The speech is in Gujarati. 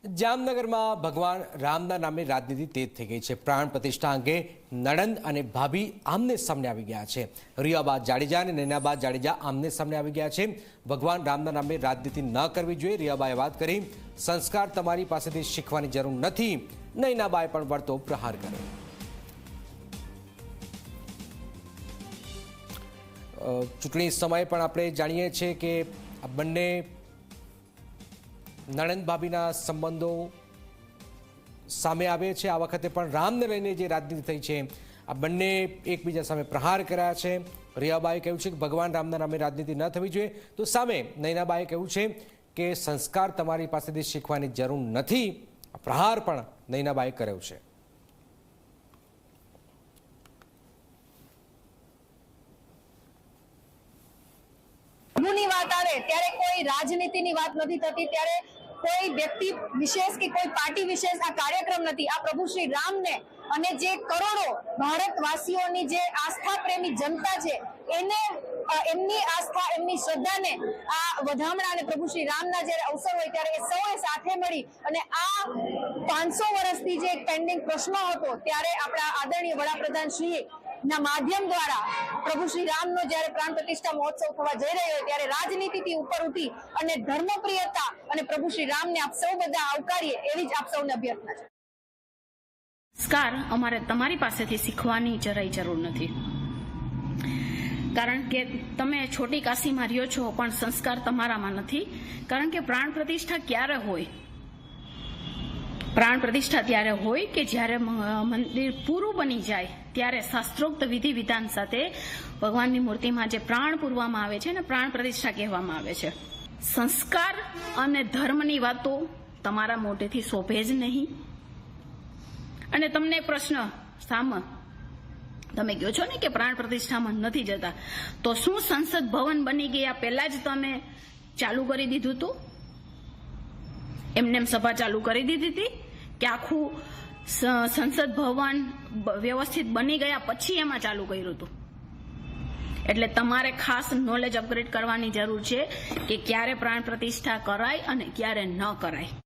જામનગરમાં ભગવાન રામના નામે રાજનીતિ તેજ થઈ ગઈ છે। પ્રાણ પ્રતિષ્ઠા અંગે નણંદ અને ભાભી આમને સામને આવી ગયા છે। રિયાબા જાડેજા અને નૈનાબા જાડેજા આમને સામને આવી ગયા છે। ભગવાન રામના નામે રાજનીતિ ન કરવી જોઈએ। રિયાબાએ વાત કરી, સંસ્કાર તમારી પાસેથી શીખવાની જરૂર નથી। નૈનાબાએ પણ વળતો પ્રહાર કર્યો। ચૂંટણી સમયે પણ આપણે જાણીએ છીએ કે આ બંને નણંદ ભાભીના સંબંધો સામે આવે છે। આ વખતે પણ રામને લઈને જે રાજનીતિ થઈ છે, આ બંને એકબીજા સામે પ્રહાર કર્યા છે। રિયાબાએ કહ્યું છે કે ભગવાન રામના નામે રાજનીતિ ન થવી જોઈએ, તો સામે નૈનાબાએ કહ્યું છે કે સંસ્કાર તમારી પાસેથી શીખવાની જરૂર નથી। પ્રહાર પણ નૈનાબાએ કર્યો છે। ની વાત આવે ત્યારે કોઈ રાજનીતિની વાત નથી થતી, ત્યારે કોઈ વ્યક્તિ વિશેષ કે કોઈ પાર્ટી વિશેષ આ કાર્યક્રમ નથી। આ પ્રભુ શ્રી રામને અને જે કરોડો ભારતવાસીઓની જે આસ્થા પ્રેમી જનતા છે, એને એમની આસ્થા, એમની શ્રદ્ધાને આ વધામણા અને પ્રભુ શ્રી રામના જ્યારે અવસર હોય ત્યારે એ સૌએ સાથે મળી અને આ 500 વર્ષથી જે એક પેન્ડિંગ પ્રશ્ન હતો, ત્યારે આપણા આદરણીય વડાપ્રધાન શ્રી ના માધ્યમ દ્વારા પ્રભુ શ્રી રામનો જ્યારે પ્રાણ પ્રતિષ્ઠા મહોત્સવ થવા જઈ રહ્યો હોય ત્યારે રાજનીતિથી ઉપર ઉઠી અને ધર્મપ્રિયતા અને પ્રભુ શ્રી રામને આપ સૌ બધા આવકારીએ, એવી જ આપ સૌને અભ્યર્થના છે। સંસ્કાર અમારે તમારી પાસેથી શીખવાની જરાય જરૂર નથી, કારણ કે તમે છોટી કાશીમાં રહ્યો છો પણ સંસ્કાર તમારામાં નથી। કારણ કે પ્રાણ પ્રતિષ્ઠા ક્યારે હોય? પ્રાણ પ્રતિષ્ઠા ત્યારે હોય કે જ્યારે મંદિર પૂરું બની જાય, ત્યારે શાસ્ત્રોક્ત વિધિ વિધાન સાથે ભગવાનની મૂર્તિમાં જે પ્રાણ પૂરવામાં આવે છે ને પ્રાણ પ્રતિષ્ઠા કહેવામાં આવે છે। સંસ્કાર અને ધર્મની વાતો તમારા મોઢેથી શોભે જ નહીં। અને તમને પ્રશ્ન સામે તમે કહો છો ને કે પ્રાણ પ્રતિષ્ઠામાં નથી જતા, તો શું સંસદ ભવન બની ગયા પહેલા જ તમે ચાલુ કરી દીધું હતું? એમને સભા ચાલુ કરી દીધી હતી કે આખું સંસદ ભવન વ્યવસ્થિત બની ગયા પછી એમાં ચાલુ કર્યું હતું? એટલે તમારે ખાસ નોલેજ અપગ્રેડ કરવાની જરૂર છે કે ક્યારે પ્રાણ પ્રતિષ્ઠા કરાય અને ક્યારે ન કરાય।